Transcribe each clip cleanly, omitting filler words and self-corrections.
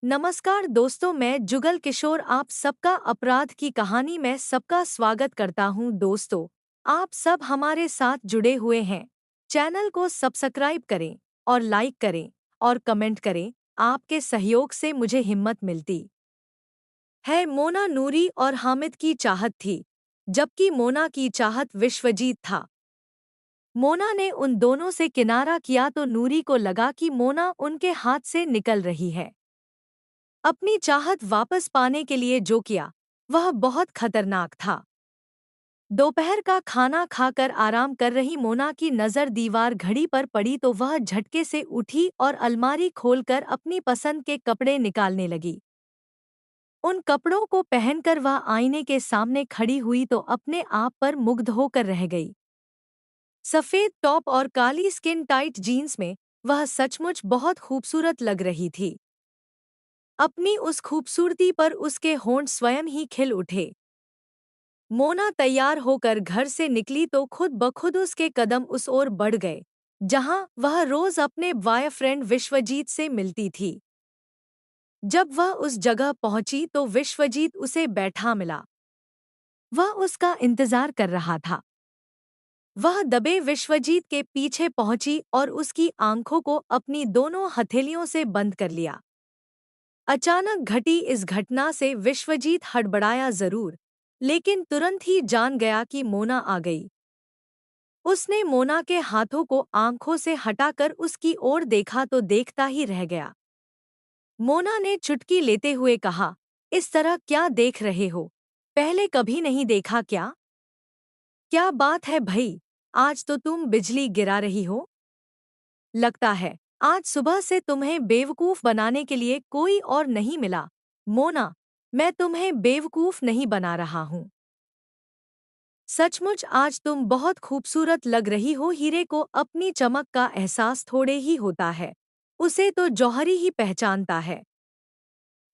नमस्कार दोस्तों, मैं जुगल किशोर आप सबका अपराध की कहानी में सबका स्वागत करता हूं। दोस्तों, आप सब हमारे साथ जुड़े हुए हैं। चैनल को सब्सक्राइब करें और लाइक करें और कमेंट करें। आपके सहयोग से मुझे हिम्मत मिलती है। मोना नूरी और हामिद की चाहत थी, जबकि मोना की चाहत विश्वजीत था। मोना ने उन दोनों से किनारा किया तो नूरी को लगा कि मोना उनके हाथ से निकल रही है। अपनी चाहत वापस पाने के लिए जो किया वह बहुत खतरनाक था। दोपहर का खाना खाकर आराम कर रही मोना की नज़र दीवार घड़ी पर पड़ी तो वह झटके से उठी और अलमारी खोलकर अपनी पसंद के कपड़े निकालने लगी। उन कपड़ों को पहनकर वह आईने के सामने खड़ी हुई तो अपने आप पर मुग्ध होकर रह गई। सफ़ेद टॉप और काली स्किन टाइट जीन्स में वह सचमुच बहुत खूबसूरत लग रही थी। अपनी उस खूबसूरती पर उसके होंठ स्वयं ही खिल उठे। मोना तैयार होकर घर से निकली तो खुद ब खुद उसके कदम उस ओर बढ़ गए जहां वह रोज अपने बॉयफ्रेंड विश्वजीत से मिलती थी। जब वह उस जगह पहुंची तो विश्वजीत उसे बैठा मिला। वह उसका इंतजार कर रहा था। वह दबे विश्वजीत के पीछे पहुंची और उसकी आंखों को अपनी दोनों हथेलियों से बंद कर लिया। अचानक घटी इस घटना से विश्वजीत हड़बड़ाया जरूर, लेकिन तुरंत ही जान गया कि मोना आ गई। उसने मोना के हाथों को आंखों से हटाकर उसकी ओर देखा तो देखता ही रह गया। मोना ने चुटकी लेते हुए कहा, इस तरह क्या देख रहे हो? पहले कभी नहीं देखा क्या? क्या बात है भई, आज तो तुम बिजली गिरा रही हो। लगता है आज सुबह से तुम्हें बेवकूफ बनाने के लिए कोई और नहीं मिला। मोना, मैं तुम्हें बेवकूफ नहीं बना रहा हूँ। सचमुच आज तुम बहुत खूबसूरत लग रही हो। हीरे को अपनी चमक का एहसास थोड़े ही होता है, उसे तो जौहरी ही पहचानता है।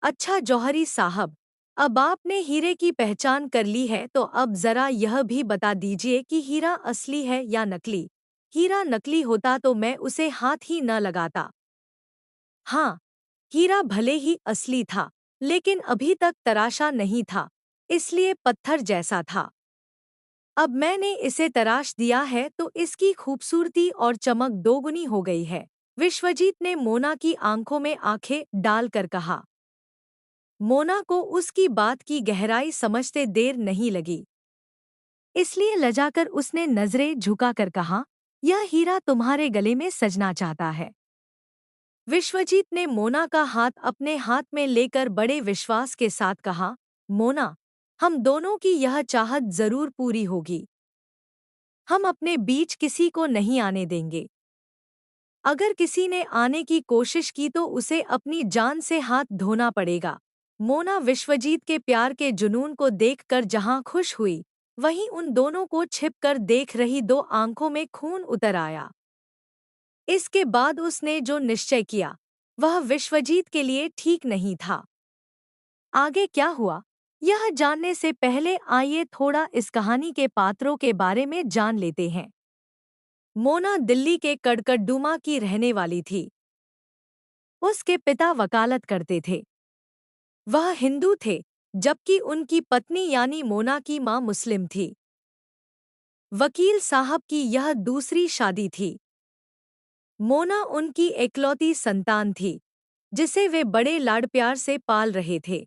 अच्छा जौहरी साहब, अब आपने हीरे की पहचान कर ली है तो अब जरा यह भी बता दीजिए कि हीरा असली है या नकली। हीरा नकली होता तो मैं उसे हाथ ही न लगाता। हाँ, हीरा भले ही असली था, लेकिन अभी तक तराशा नहीं था, इसलिए पत्थर जैसा था। अब मैंने इसे तराश दिया है तो इसकी खूबसूरती और चमक दोगुनी हो गई है। विश्वजीत ने मोना की आंखों में आंखें डालकर कहा। मोना को उसकी बात की गहराई समझते देर नहीं लगी, इसलिए लजाकर उसने नजरें झुकाकर कहा, यह हीरा तुम्हारे गले में सजना चाहता है। विश्वजीत ने मोना का हाथ अपने हाथ में लेकर बड़े विश्वास के साथ कहा, मोना, हम दोनों की यह चाहत जरूर पूरी होगी। हम अपने बीच किसी को नहीं आने देंगे। अगर किसी ने आने की कोशिश की तो उसे अपनी जान से हाथ धोना पड़ेगा। मोना विश्वजीत के प्यार के जुनून को देखकर जहां खुश हुई, वहीं उन दोनों को छिपकर देख रही दो आंखों में खून उतर आया। इसके बाद उसने जो निश्चय किया, वह विश्वजीत के लिए ठीक नहीं था। आगे क्या हुआ, यह जानने से पहले आइए थोड़ा इस कहानी के पात्रों के बारे में जान लेते हैं। मोना दिल्ली के कड़कड़डूमा की रहने वाली थी। उसके पिता वकालत करते थे। वह हिंदू थे, जबकि उनकी पत्नी यानी मोना की मां मुस्लिम थी। वकील साहब की यह दूसरी शादी थी। मोना उनकी एकलौती संतान थी, जिसे वे बड़े लाड प्यार से पाल रहे थे।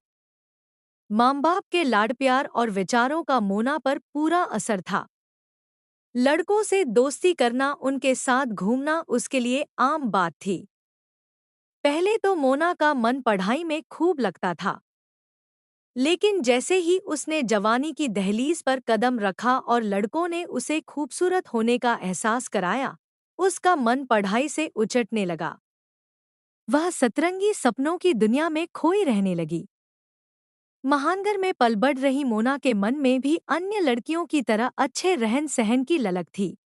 माँ बाप के लाड प्यार और विचारों का मोना पर पूरा असर था। लड़कों से दोस्ती करना, उनके साथ घूमना उसके लिए आम बात थी। पहले तो मोना का मन पढ़ाई में खूब लगता था, लेकिन जैसे ही उसने जवानी की दहलीज पर कदम रखा और लड़कों ने उसे खूबसूरत होने का एहसास कराया, उसका मन पढ़ाई से उचटने लगा। वह सतरंगी सपनों की दुनिया में खोई रहने लगी। महानगर में पल बढ़ रही मोना के मन में भी अन्य लड़कियों की तरह अच्छे रहन सहन की ललक थी।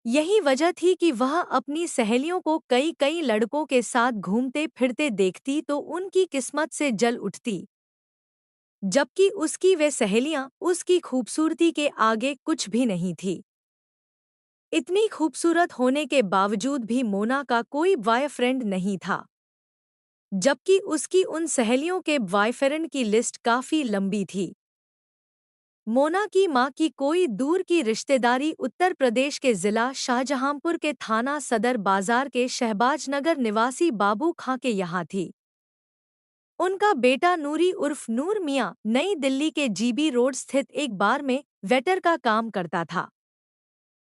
यही वजह थी कि वह अपनी सहेलियों को कई कई लड़कों के साथ घूमते फिरते देखती तो उनकी किस्मत से जल उठती, जबकि उसकी वे सहेलियां उसकी खूबसूरती के आगे कुछ भी नहीं थी। इतनी खूबसूरत होने के बावजूद भी मोना का कोई बॉयफ्रेंड नहीं था। जबकि उसकी उन सहेलियों के बॉयफ्रेंड की लिस्ट काफी लंबी थी। मोना की मां की कोई दूर की रिश्तेदारी उत्तर प्रदेश के जिला शाहजहांपुर के थाना सदर बाजार के शहबाजनगर निवासी बाबू खां के यहाँ थी। उनका बेटा नूरी उर्फ नूर मियां नई दिल्ली के जीबी रोड स्थित एक बार में वेटर का काम करता था।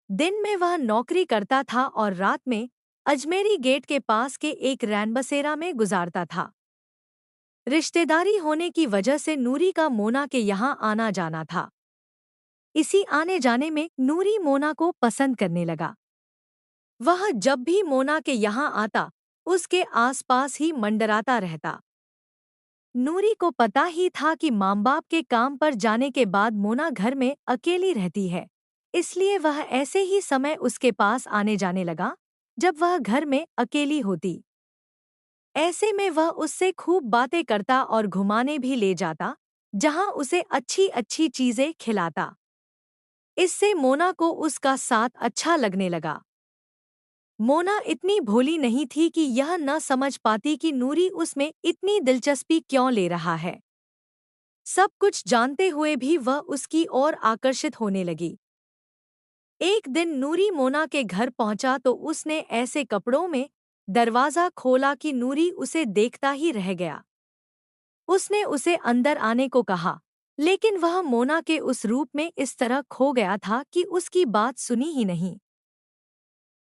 दिन में वह नौकरी करता था और रात में अजमेरी गेट के पास के एक रैनबसेरा में गुजारता था। रिश्तेदारी होने की वजह से नूरी का मोना के यहाँ आना जाना था। इसी आने जाने में नूरी मोना को पसंद करने लगा। वह जब भी मोना के यहाँ आता, उसके आसपास ही मंडराता रहता। नूरी को पता ही था कि माँ बाप के काम पर जाने के बाद मोना घर में अकेली रहती है, इसलिए वह ऐसे ही समय उसके पास आने जाने लगा जब वह घर में अकेली होती। ऐसे में वह उससे खूब बातें करता और घुमाने भी ले जाता, जहां उसे अच्छी अच्छी चीजें खिलाता। इससे मोना को उसका साथ अच्छा लगने लगा। मोना इतनी भोली नहीं थी कि यह न समझ पाती कि नूरी उसमें इतनी दिलचस्पी क्यों ले रहा है। सब कुछ जानते हुए भी वह उसकी ओर आकर्षित होने लगी। एक दिन नूरी मोना के घर पहुंचा तो उसने ऐसे कपड़ों में दरवाजा खोला कि नूरी उसे देखता ही रह गया। उसने उसे अंदर आने को कहा, लेकिन वह मोना के उस रूप में इस तरह खो गया था कि उसकी बात सुनी ही नहीं।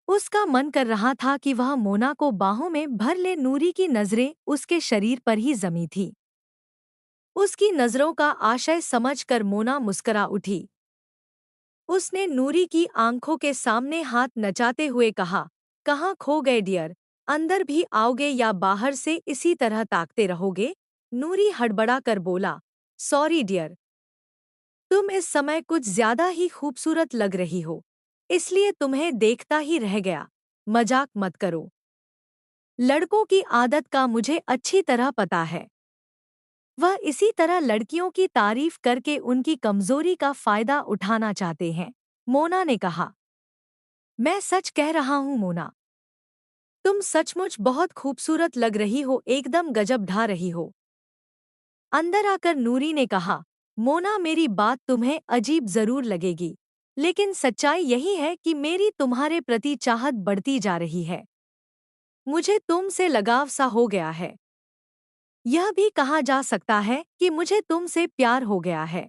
उसका मन कर रहा था कि वह मोना को बाहों में भर ले। नूरी की नजरें उसके शरीर पर ही जमी थी। उसकी नजरों का आशय समझकर मोना मुस्करा उठी। उसने नूरी की आंखों के सामने हाथ नचाते हुए कहा, कहाँ खो गए डियर? अंदर भी आओगे या बाहर से इसी तरह ताकते रहोगे? नूरी हड़बड़ा कर बोला, सॉरी डियर, तुम इस समय कुछ ज्यादा ही खूबसूरत लग रही हो, इसलिए तुम्हें देखता ही रह गया। मजाक मत करो। लड़कों की आदत का मुझे अच्छी तरह पता है। वह इसी तरह लड़कियों की तारीफ करके उनकी कमजोरी का फायदा उठाना चाहते हैं। मोना ने कहा, मैं सच कह रहा हूँ मोना, तुम सचमुच बहुत खूबसूरत लग रही हो, एकदम गजब ढा रही हो। अंदर आकर नूरी ने कहा, मोना मेरी बात तुम्हें अजीब जरूर लगेगी, लेकिन सच्चाई यही है कि मेरी तुम्हारे प्रति चाहत बढ़ती जा रही है। मुझे तुमसे लगाव सा हो गया है। यह भी कहा जा सकता है कि मुझे तुमसे प्यार हो गया है।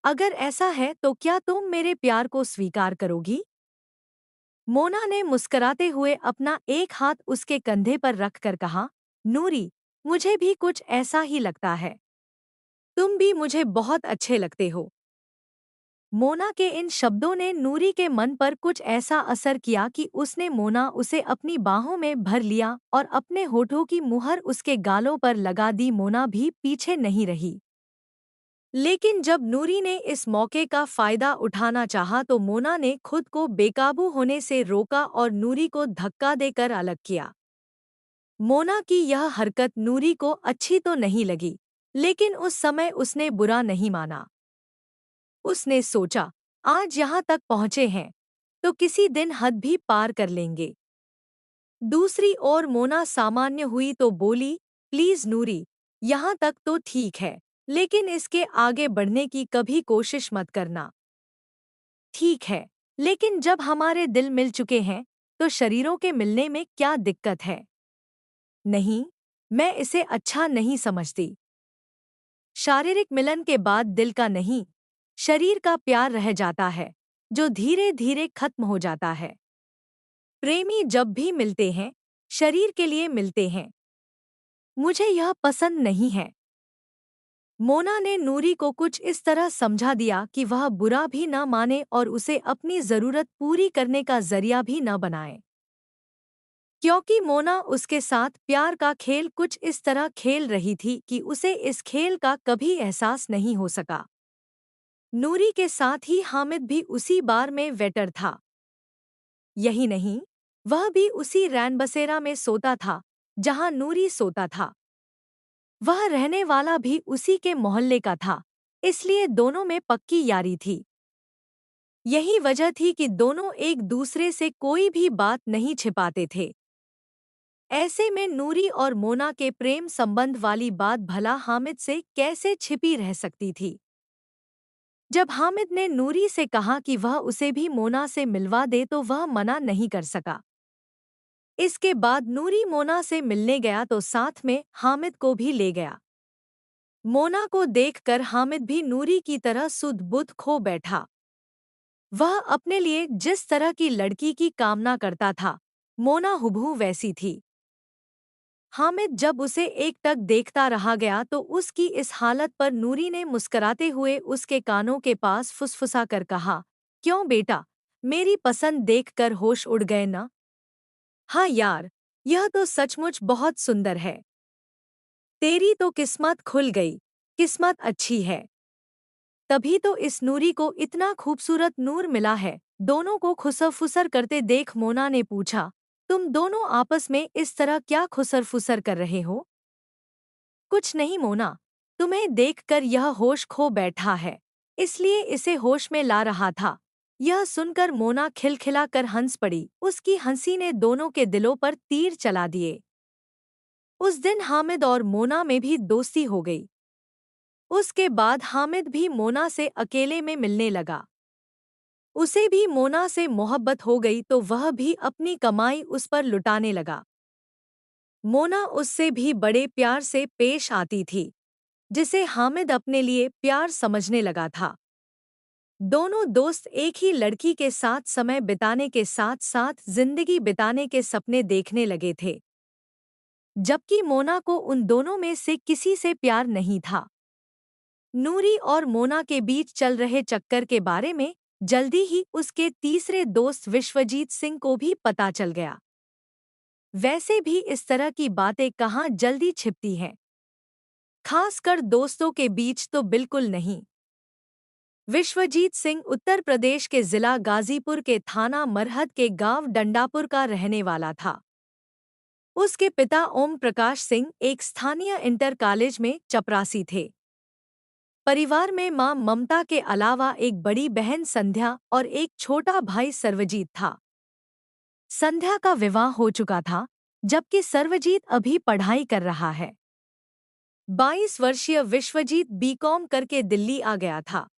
अगर ऐसा है तो क्या तुम मेरे प्यार को स्वीकार करोगी? मोना ने मुस्कराते हुए अपना एक हाथ उसके कंधे पर रखकर कहा, नूरी, मुझे भी कुछ ऐसा ही लगता है। तुम भी मुझे बहुत अच्छे लगते हो। मोना के इन शब्दों ने नूरी के मन पर कुछ ऐसा असर किया कि उसने मोना उसे अपनी बाहों में भर लिया और अपने होठों की मुहर उसके गालों पर लगा दी। मोना भी पीछे नहीं रही। लेकिन जब नूरी ने इस मौके का फायदा उठाना चाहा तो मोना ने खुद को बेकाबू होने से रोका और नूरी को धक्का देकर अलग किया। मोना की यह हरकत नूरी को अच्छी तो नहीं लगी, लेकिन उस समय उसने बुरा नहीं माना। उसने सोचा, आज यहाँ तक पहुँचे हैं, तो किसी दिन हद भी पार कर लेंगे। दूसरी ओर मोना सामान्य हुई तो बोली, प्लीज नूरी, यहाँ तक तो ठीक है, लेकिन इसके आगे बढ़ने की कभी कोशिश मत करना। ठीक है, लेकिन जब हमारे दिल मिल चुके हैं, तो शरीरों के मिलने में क्या दिक्कत है? नहीं, मैं इसे अच्छा नहीं समझती। शारीरिक मिलन के बाद दिल का नहीं, शरीर का प्यार रह जाता है, जो धीरे धीरे खत्म हो जाता है। प्रेमी जब भी मिलते हैं, शरीर के लिए मिलते हैं। मुझे यह पसंद नहीं है। मोना ने नूरी को कुछ इस तरह समझा दिया कि वह बुरा भी न माने और उसे अपनी जरूरत पूरी करने का जरिया भी न बनाए। क्योंकि मोना उसके साथ प्यार का खेल कुछ इस तरह खेल रही थी कि उसे इस खेल का कभी एहसास नहीं हो सका। नूरी के साथ ही हामिद भी उसी बार में वेटर था। यही नहीं, वह भी उसी रैन बसेरा में सोता था जहां नूरी सोता था। वह रहने वाला भी उसी के मोहल्ले का था, इसलिए दोनों में पक्की यारी थी। यही वजह थी कि दोनों एक दूसरे से कोई भी बात नहीं छिपाते थे। ऐसे में नूरी और मोना के प्रेम संबंध वाली बात भला हामिद से कैसे छिपी रह सकती थी। जब हामिद ने नूरी से कहा कि वह उसे भी मोना से मिलवा दे तो वह मना नहीं कर सका। इसके बाद नूरी मोना से मिलने गया तो साथ में हामिद को भी ले गया। मोना को देखकर हामिद भी नूरी की तरह सुध-बुध खो बैठा। वह अपने लिए जिस तरह की लड़की की कामना करता था, मोना हुबहू वैसी थी। हामिद जब उसे एकटक देखता रहा गया तो उसकी इस हालत पर नूरी ने मुस्कुराते हुए उसके कानों के पास फुसफुसा कर कहा, क्यों बेटा, मेरी पसंद देखकर होश उड़ गए ना? हाँ यार, यह तो सचमुच बहुत सुंदर है। तेरी तो किस्मत खुल गई, किस्मत अच्छी है। तभी तो इस नूरी को इतना खूबसूरत नूर मिला है। दोनों को खुसर-फुसर करते देख मोना ने पूछा, तुम दोनों आपस में इस तरह क्या खुसर-फुसर कर रहे हो? कुछ नहीं मोना, तुम्हें देखकर यह होश खो बैठा है, इसलिए इसे होश में ला रहा था। यह सुनकर मोना खिलखिला कर हंस पड़ी। उसकी हंसी ने दोनों के दिलों पर तीर चला दिए। उस दिन हामिद और मोना में भी दोस्ती हो गई। उसके बाद हामिद भी मोना से अकेले में मिलने लगा। उसे भी मोना से मोहब्बत हो गई तो वह भी अपनी कमाई उस पर लुटाने लगा। मोना उससे भी बड़े प्यार से पेश आती थी, जिसे हामिद अपने लिए प्यार समझने लगा था। दोनों दोस्त एक ही लड़की के साथ समय बिताने के साथ-साथ जिंदगी बिताने के सपने देखने लगे थे। जबकि मोना को उन दोनों में से किसी से प्यार नहीं था। नूरी और मोना के बीच चल रहे चक्कर के बारे में जल्दी ही उसके तीसरे दोस्त विश्वजीत सिंह को भी पता चल गया। वैसे भी इस तरह की बातें कहाँ जल्दी छिपती हैं, खासकर दोस्तों के बीच तो बिल्कुल नहीं। विश्वजीत सिंह उत्तर प्रदेश के जिला गाजीपुर के थाना मरहद के गांव डंडापुर का रहने वाला था। उसके पिता ओम प्रकाश सिंह एक स्थानीय इंटर कॉलेज में चपरासी थे। परिवार में मां ममता के अलावा एक बड़ी बहन संध्या और एक छोटा भाई सर्वजीत था। संध्या का विवाह हो चुका था, जबकि सर्वजीत अभी पढ़ाई कर रहा है। 22 वर्षीय विश्वजीत बीकॉम करके दिल्ली आ गया था।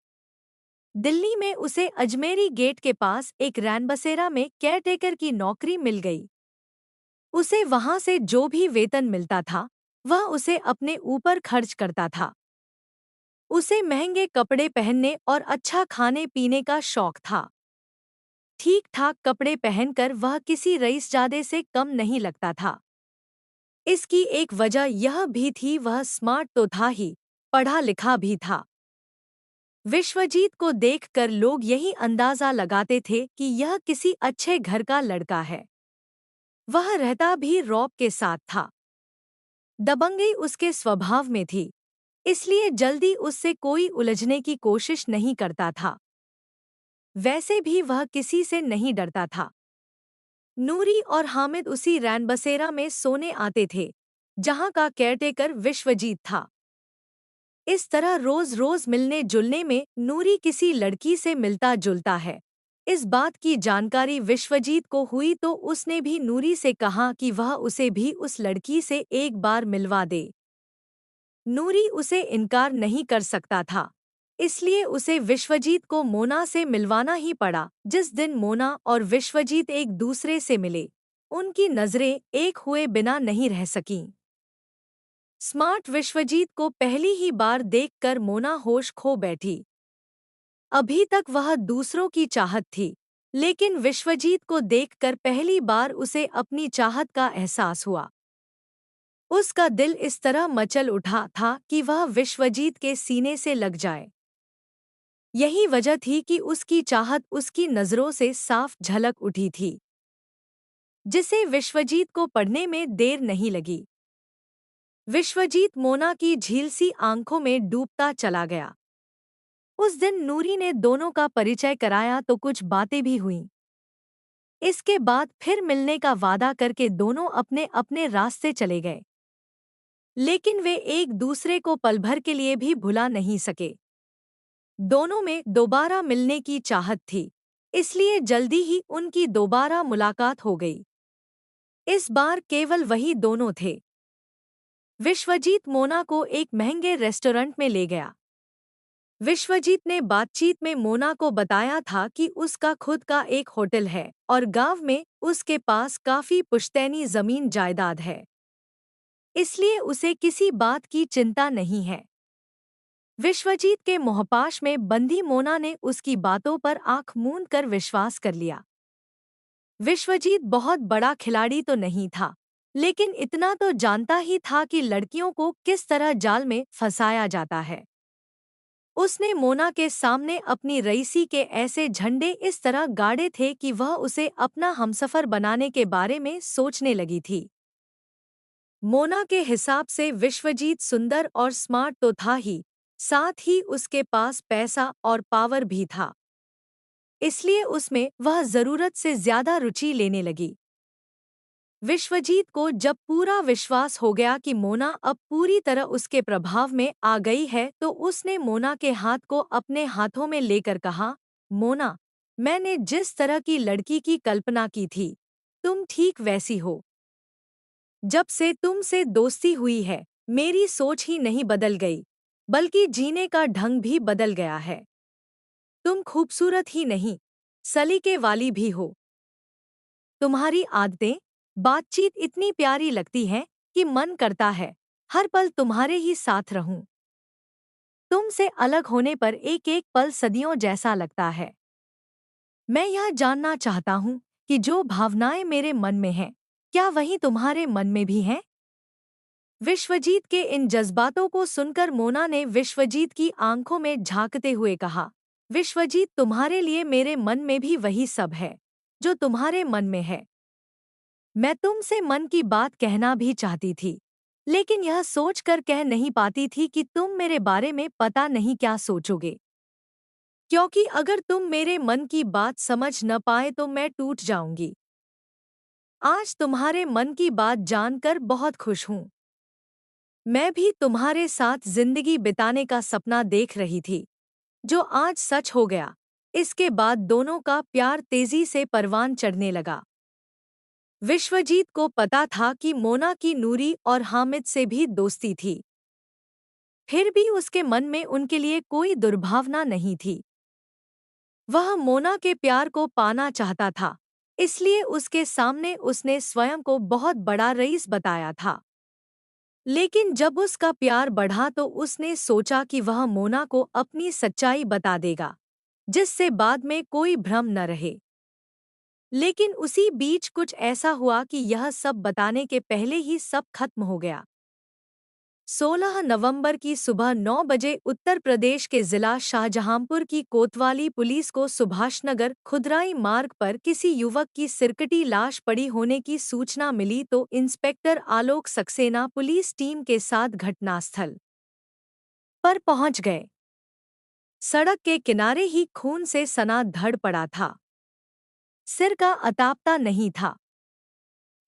दिल्ली में उसे अजमेरी गेट के पास एक रैनबसेरा में केयरटेकर की नौकरी मिल गई। उसे वहां से जो भी वेतन मिलता था, वह उसे अपने ऊपर खर्च करता था। उसे महंगे कपड़े पहनने और अच्छा खाने पीने का शौक था। ठीक ठाक कपड़े पहनकर वह किसी रईसजादे से कम नहीं लगता था। इसकी एक वजह यह भी थी, वह स्मार्ट तो था ही, पढ़ा लिखा भी था। विश्वजीत को देखकर लोग यही अंदाजा लगाते थे कि यह किसी अच्छे घर का लड़का है। वह रहता भी रौब के साथ था। दबंगई उसके स्वभाव में थी, इसलिए जल्दी उससे कोई उलझने की कोशिश नहीं करता था। वैसे भी वह किसी से नहीं डरता था। नूरी और हामिद उसी रैनबसेरा में सोने आते थे, जहां का केयरटेकर विश्वजीत था। इस तरह रोज रोज मिलने जुलने में नूरी किसी लड़की से मिलता जुलता है, इस बात की जानकारी विश्वजीत को हुई तो उसने भी नूरी से कहा कि वह उसे भी उस लड़की से एक बार मिलवा दे। नूरी उसे इनकार नहीं कर सकता था, इसलिए उसे विश्वजीत को मोना से मिलवाना ही पड़ा। जिस दिन मोना और विश्वजीत एक दूसरे से मिले, उनकी नजरें एक हुए बिना नहीं रह सकीं। स्मार्ट विश्वजीत को पहली ही बार देखकर मोना होश खो बैठी। अभी तक वह दूसरों की चाहत थी, लेकिन विश्वजीत को देखकर पहली बार उसे अपनी चाहत का एहसास हुआ। उसका दिल इस तरह मचल उठा था कि वह विश्वजीत के सीने से लग जाए। यही वजह थी कि उसकी चाहत उसकी नज़रों से साफ झलक उठी थी, जिसे विश्वजीत को पढ़ने में देर नहीं लगी। विश्वजीत मोना की झीलसी आंखों में डूबता चला गया। उस दिन नूरी ने दोनों का परिचय कराया तो कुछ बातें भी हुईं। इसके बाद फिर मिलने का वादा करके दोनों अपने अपने रास्ते चले गए। लेकिन वे एक दूसरे को पल भर के लिए भी भुला नहीं सके। दोनों में दोबारा मिलने की चाहत थी, इसलिए जल्दी ही उनकी दोबारा मुलाकात हो गई। इस बार केवल वही दोनों थे। विश्वजीत मोना को एक महंगे रेस्टोरेंट में ले गया। विश्वजीत ने बातचीत में मोना को बताया था कि उसका खुद का एक होटल है और गांव में उसके पास काफी पुश्तैनी जमीन जायदाद है, इसलिए उसे किसी बात की चिंता नहीं है। विश्वजीत के मोहपाश में बंधी मोना ने उसकी बातों पर आंख मूंद कर विश्वास कर लिया। विश्वजीत बहुत बड़ा खिलाड़ी तो नहीं था, लेकिन इतना तो जानता ही था कि लड़कियों को किस तरह जाल में फंसाया जाता है। उसने मोना के सामने अपनी रईसी के ऐसे झंडे इस तरह गाड़े थे कि वह उसे अपना हमसफर बनाने के बारे में सोचने लगी थी। मोना के हिसाब से विश्वजीत सुंदर और स्मार्ट तो था ही, साथ ही उसके पास पैसा और पावर भी था, इसलिए उसमें वह जरूरत से ज्यादा रुचि लेने लगी। विश्वजीत को जब पूरा विश्वास हो गया कि मोना अब पूरी तरह उसके प्रभाव में आ गई है, तो उसने मोना के हाथ को अपने हाथों में लेकर कहा, मोना, मैंने जिस तरह की लड़की की कल्पना की थी, तुम ठीक वैसी हो। जब से तुमसे दोस्ती हुई है, मेरी सोच ही नहीं बदल गई, बल्कि जीने का ढंग भी बदल गया है। तुम खूबसूरत ही नहीं, सलीके वाली भी हो। तुम्हारी आदतें, बातचीत इतनी प्यारी लगती है कि मन करता है हर पल तुम्हारे ही साथ रहूं। तुमसे अलग होने पर एक एक पल सदियों जैसा लगता है। मैं यह जानना चाहता हूं कि जो भावनाएं मेरे मन में हैं, क्या वही तुम्हारे मन में भी हैं? विश्वजीत के इन जज्बातों को सुनकर मोना ने विश्वजीत की आंखों में झांकते हुए कहा, विश्वजीत, तुम्हारे लिए मेरे मन में भी वही सब है जो तुम्हारे मन में है। मैं तुमसे मन की बात कहना भी चाहती थी, लेकिन यह सोचकर कह नहीं पाती थी कि तुम मेरे बारे में पता नहीं क्या सोचोगे। क्योंकि अगर तुम मेरे मन की बात समझ न पाए तो मैं टूट जाऊंगी। आज तुम्हारे मन की बात जानकर बहुत खुश हूँ। मैं भी तुम्हारे साथ जिंदगी बिताने का सपना देख रही थी, जो आज सच हो गया। इसके बाद दोनों का प्यार तेजी से परवान चढ़ने लगा। विश्वजीत को पता था कि मोना की नूरी और हामिद से भी दोस्ती थी, फिर भी उसके मन में उनके लिए कोई दुर्भावना नहीं थी। वह मोना के प्यार को पाना चाहता था, इसलिए उसके सामने उसने स्वयं को बहुत बड़ा रईस बताया था। लेकिन जब उसका प्यार बढ़ा तो उसने सोचा कि वह मोना को अपनी सच्चाई बता देगा, जिससे बाद में कोई भ्रम न रहे। लेकिन उसी बीच कुछ ऐसा हुआ कि यह सब बताने के पहले ही सब खत्म हो गया। 16 नवंबर की सुबह 9 बजे उत्तर प्रदेश के जिला शाहजहांपुर की कोतवाली पुलिस को सुभाषनगर खुदराई मार्ग पर किसी युवक की सिरकटी लाश पड़ी होने की सूचना मिली तो इंस्पेक्टर आलोक सक्सेना पुलिस टीम के साथ घटनास्थल पर पहुंच गए। सड़क के किनारे ही खून से सना धड़ पड़ा था। सिर का अतापता नहीं था।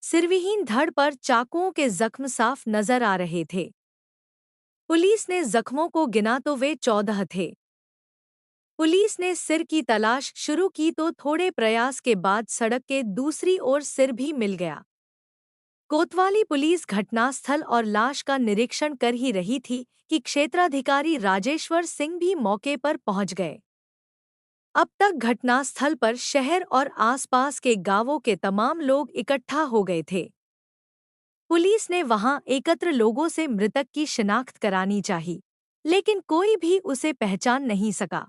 सिरविहीन धड़ पर चाकुओं के जख्म साफ नजर आ रहे थे। पुलिस ने जख्मों को गिना तो वे 14 थे। पुलिस ने सिर की तलाश शुरू की तो थोड़े प्रयास के बाद सड़क के दूसरी ओर सिर भी मिल गया। कोतवाली पुलिस घटनास्थल और लाश का निरीक्षण कर ही रही थी कि क्षेत्राधिकारी राजेश्वर सिंह भी मौके पर पहुंच गए। अब तक घटनास्थल पर शहर और आसपास के गांवों के तमाम लोग इकट्ठा हो गए थे। पुलिस ने वहां एकत्र लोगों से मृतक की शिनाख्त करानी चाहिए, लेकिन कोई भी उसे पहचान नहीं सका।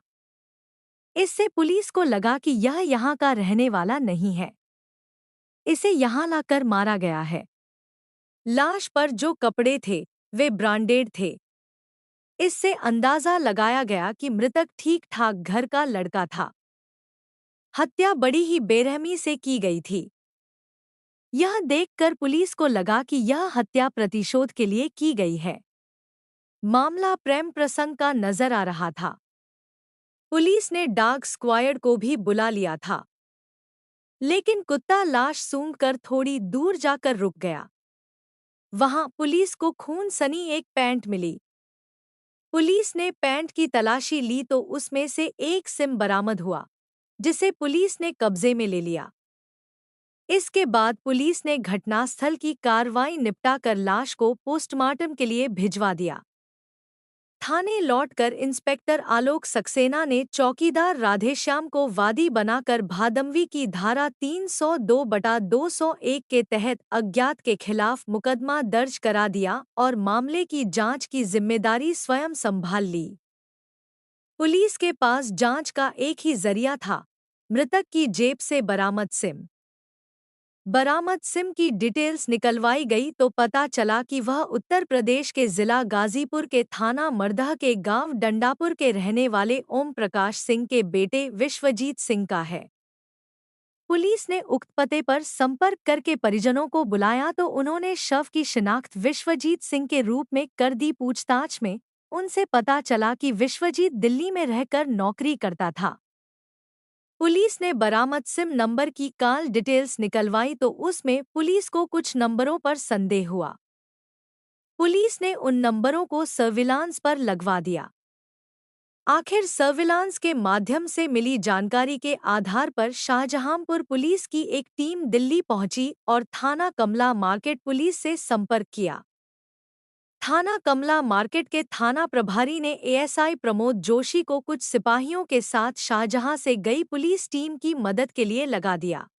इससे पुलिस को लगा कि यह यहाँ का रहने वाला नहीं है, इसे यहाँ लाकर मारा गया है। लाश पर जो कपड़े थे वे ब्रांडेड थे। इससे अंदाजा लगाया गया कि मृतक ठीक ठाक घर का लड़का था। हत्या बड़ी ही बेरहमी से की गई थी। यह देखकर पुलिस को लगा कि यह हत्या प्रतिशोध के लिए की गई है। मामला प्रेम प्रसंग का नजर आ रहा था। पुलिस ने डॉग स्क्वायड को भी बुला लिया था, लेकिन कुत्ता लाश सूंघकर थोड़ी दूर जाकर रुक गया। वहां पुलिस को खून सनी एक पैंट मिली। पुलिस ने पैंट की तलाशी ली तो उसमें से एक सिम बरामद हुआ, जिसे पुलिस ने कब्जे में ले लिया। इसके बाद पुलिस ने घटनास्थल की कार्रवाई निपटाकर लाश को पोस्टमार्टम के लिए भिजवा दिया। थाने लौटकर इंस्पेक्टर आलोक सक्सेना ने चौकीदार राधेश्याम को वादी बनाकर भादमवी की धारा 302/201 के तहत अज्ञात के खिलाफ मुकदमा दर्ज करा दिया और मामले की जांच की जिम्मेदारी स्वयं संभाल ली। पुलिस के पास जांच का एक ही जरिया था, मृतक की जेब से बरामद सिम की डिटेल्स निकलवाई गई तो पता चला कि वह उत्तर प्रदेश के जिला गाजीपुर के थाना मर्दह के गांव डंडापुर के रहने वाले ओम प्रकाश सिंह के बेटे विश्वजीत सिंह का है। पुलिस ने उक्त पते पर संपर्क करके परिजनों को बुलाया तो उन्होंने शव की शिनाख्त विश्वजीत सिंह के रूप में कर दी। पूछताछ में उनसे पता चला कि विश्वजीत दिल्ली में रहकर नौकरी करता था। पुलिस ने बरामद सिम नंबर की कॉल डिटेल्स निकलवाई तो उसमें पुलिस को कुछ नंबरों पर संदेह हुआ। पुलिस ने उन नंबरों को सर्विलांस पर लगवा दिया। आखिर सर्विलांस के माध्यम से मिली जानकारी के आधार पर शाहजहांपुर पुलिस की एक टीम दिल्ली पहुंची और थाना कमला मार्केट पुलिस से संपर्क किया। थाना कमला मार्केट के थाना प्रभारी ने एएसआई प्रमोद जोशी को कुछ सिपाहियों के साथ शाहजहां से गई पुलिस टीम की मदद के लिए लगा दिया।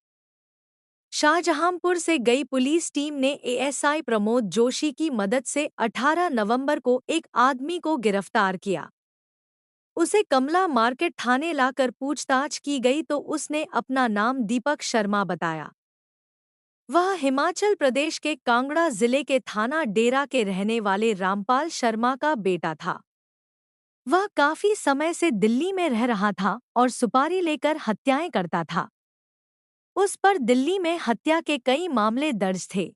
शाहजहांपुर से गई पुलिस टीम ने एएसआई प्रमोद जोशी की मदद से 18 नवंबर को एक आदमी को गिरफ्तार किया। उसे कमला मार्केट थाने लाकर पूछताछ की गई तो उसने अपना नाम दीपक शर्मा बताया। वह हिमाचल प्रदेश के कांगड़ा जिले के थाना डेरा के रहने वाले रामपाल शर्मा का बेटा था। वह काफी समय से दिल्ली में रह रहा था और सुपारी लेकर हत्याएं करता था। उस पर दिल्ली में हत्या के कई मामले दर्ज थे।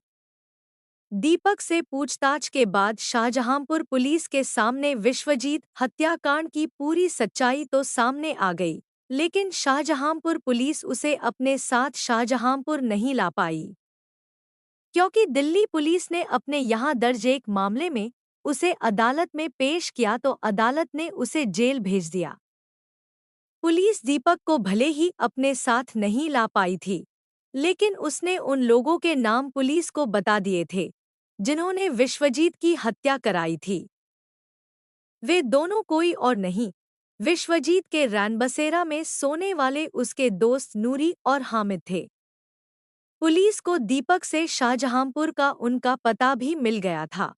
दीपक से पूछताछ के बाद शाहजहांपुर पुलिस के सामने विश्वजीत हत्याकांड की पूरी सच्चाई तो सामने आ गई, लेकिन शाहजहांपुर पुलिस उसे अपने साथ शाहजहांपुर नहीं ला पाई, क्योंकि दिल्ली पुलिस ने अपने यहाँ दर्ज एक मामले में उसे अदालत में पेश किया तो अदालत ने उसे जेल भेज दिया। पुलिस दीपक को भले ही अपने साथ नहीं ला पाई थी, लेकिन उसने उन लोगों के नाम पुलिस को बता दिए थे जिन्होंने विश्वजीत की हत्या कराई थी। वे दोनों कोई और नहीं, विश्वजीत के रैनबसेरा में सोने वाले उसके दोस्त नूरी और हामिद थे। पुलिस को दीपक से शाहजहांपुर का उनका पता भी मिल गया था।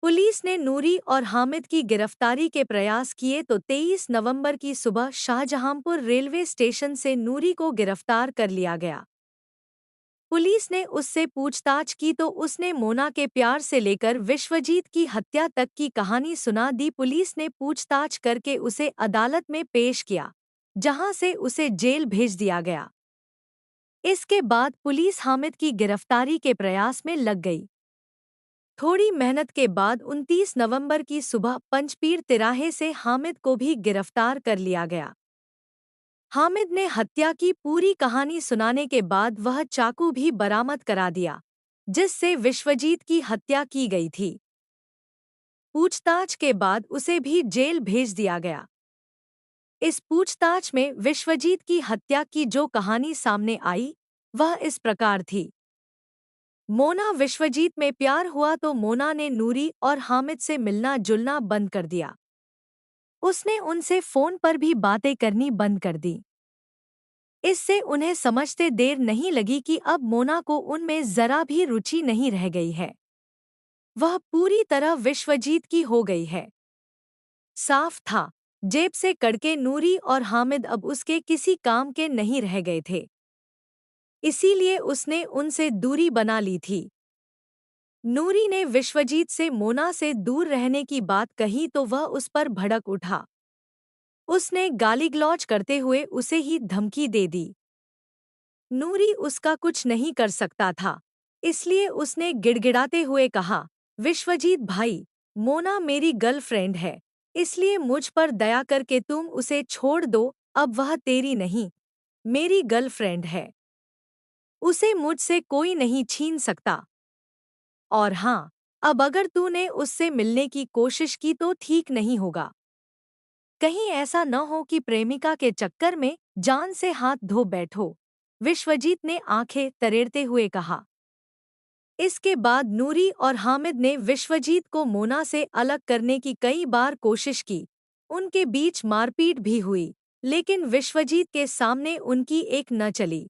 पुलिस ने नूरी और हामिद की गिरफ्तारी के प्रयास किए तो 23 नवंबर की सुबह शाहजहांपुर रेलवे स्टेशन से नूरी को गिरफ्तार कर लिया गया। पुलिस ने उससे पूछताछ की तो उसने मोना के प्यार से लेकर विश्वजीत की हत्या तक की कहानी सुना दी। पुलिस ने पूछताछ करके उसे अदालत में पेश किया, जहां से उसे जेल भेज दिया गया। इसके बाद पुलिस हामिद की गिरफ्तारी के प्रयास में लग गई। थोड़ी मेहनत के बाद 29 नवंबर की सुबह पंचपीर तिराहे से हामिद को भी गिरफ्तार कर लिया गया। हामिद ने हत्या की पूरी कहानी सुनाने के बाद वह चाकू भी बरामद करा दिया, जिससे विश्वजीत की हत्या की गई थी। पूछताछ के बाद उसे भी जेल भेज दिया गया। इस पूछताछ में विश्वजीत की हत्या की जो कहानी सामने आई, वह इस प्रकार थी। मोना विश्वजीत में प्यार हुआ तो मोना ने नूरी और हामिद से मिलना जुलना बंद कर दिया। उसने उनसे फोन पर भी बातें करनी बंद कर दी। इससे उन्हें समझते देर नहीं लगी कि अब मोना को उनमें जरा भी रुचि नहीं रह गई है। वह पूरी तरह विश्वजीत की हो गई है। साफ था, जेब से कड़के नूरी और हामिद अब उसके किसी काम के नहीं रह गए थे। इसीलिए उसने उनसे दूरी बना ली थी। नूरी ने विश्वजीत से मोना से दूर रहने की बात कही तो वह उस पर भड़क उठा। उसने गाली-गलौज करते हुए उसे ही धमकी दे दी। नूरी उसका कुछ नहीं कर सकता था, इसलिए उसने गिड़गिड़ाते हुए कहा, विश्वजीत भाई, मोना मेरी गर्लफ्रेंड है, इसलिए मुझ पर दया करके तुम उसे छोड़ दो। अब वह तेरी नहीं, मेरी गर्लफ्रेंड है। उसे मुझसे कोई नहीं छीन सकता। और हाँ, अब अगर तूने उससे मिलने की कोशिश की तो ठीक नहीं होगा। कहीं ऐसा न हो कि प्रेमिका के चक्कर में जान से हाथ धो बैठो। विश्वजीत ने आंखें तरेड़ते हुए कहा। इसके बाद नूरी और हामिद ने विश्वजीत को मोना से अलग करने की कई बार कोशिश की। उनके बीच मारपीट भी हुई, लेकिन विश्वजीत के सामने उनकी एक न चली।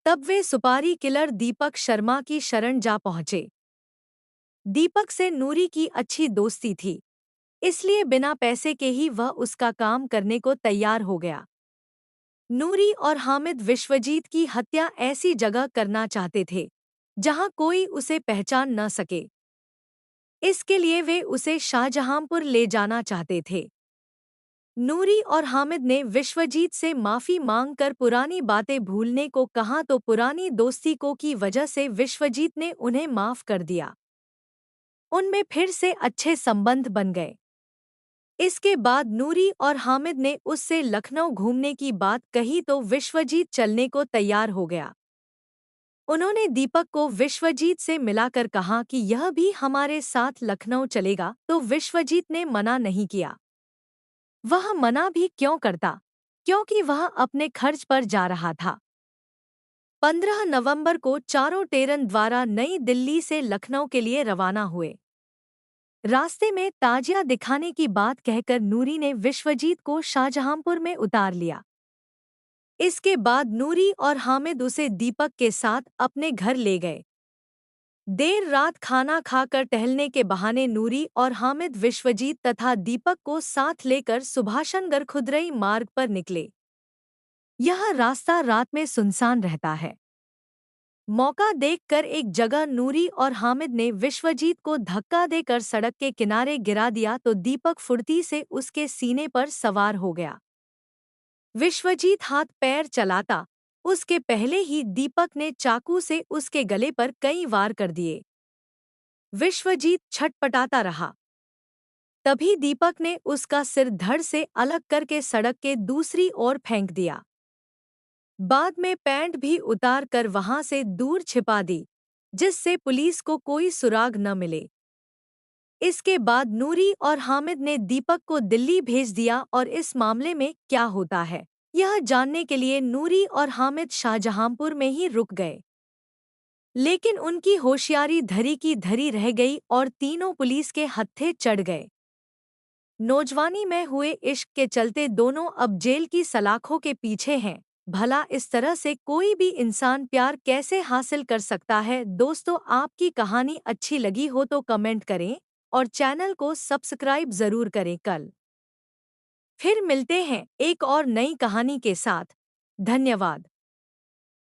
तब वे सुपारी किलर दीपक शर्मा की शरण जा पहुंचे। दीपक से नूरी की अच्छी दोस्ती थी, इसलिए बिना पैसे के ही वह उसका काम करने को तैयार हो गया। नूरी और हामिद विश्वजीत की हत्या ऐसी जगह करना चाहते थे जहां कोई उसे पहचान न सके। इसके लिए वे उसे शाहजहांपुर ले जाना चाहते थे। नूरी और हामिद ने विश्वजीत से माफी मांगकर पुरानी बातें भूलने को कहा तो पुरानी दोस्ती को की वजह से विश्वजीत ने उन्हें माफ कर दिया। उनमें फिर से अच्छे संबंध बन गए। इसके बाद नूरी और हामिद ने उससे लखनऊ घूमने की बात कही तो विश्वजीत चलने को तैयार हो गया। उन्होंने दीपक को विश्वजीत से मिलाकर कहा कि यह भी हमारे साथ लखनऊ चलेगा तो विश्वजीत ने मना नहीं किया। वह मना भी क्यों करता, क्योंकि वह अपने खर्च पर जा रहा था। 15 नवंबर को चारों ट्रेन द्वारा नई दिल्ली से लखनऊ के लिए रवाना हुए। रास्ते में ताजिया दिखाने की बात कहकर नूरी ने विश्वजीत को शाहजहांपुर में उतार लिया। इसके बाद नूरी और हामिद उसे दीपक के साथ अपने घर ले गए। देर रात खाना खाकर टहलने के बहाने नूरी और हामिद विश्वजीत तथा दीपक को साथ लेकर सुभाषनगर खुदरई मार्ग पर निकले। यह रास्ता रात में सुनसान रहता है। मौका देखकर एक जगह नूरी और हामिद ने विश्वजीत को धक्का देकर सड़क के किनारे गिरा दिया तो दीपक फुर्ती से उसके सीने पर सवार हो गया। विश्वजीत हाथ पैर चलाता, उसके पहले ही दीपक ने चाकू से उसके गले पर कई वार कर दिए। विश्वजीत छटपटाता रहा। तभी दीपक ने उसका सिर धड़ से अलग करके सड़क के दूसरी ओर फेंक दिया। बाद में पैंट भी उतार कर वहां से दूर छिपा दी, जिससे पुलिस को कोई सुराग न मिले। इसके बाद नूरी और हामिद ने दीपक को दिल्ली भेज दिया और इस मामले में क्या होता है, यह जानने के लिए नूरी और हामिद शाहजहांपुर में ही रुक गए। लेकिन उनकी होशियारी धरी की धरी रह गई और तीनों पुलिस के हत्थे चढ़ गए। नौजवानी में हुए इश्क के चलते दोनों अब जेल की सलाखों के पीछे हैं। भला इस तरह से कोई भी इंसान प्यार कैसे हासिल कर सकता है। दोस्तों, आपकी कहानी अच्छी लगी हो तो कमेंट करें और चैनल को सब्सक्राइब जरूर करें। कल फिर मिलते हैं एक और नई कहानी के साथ। धन्यवाद।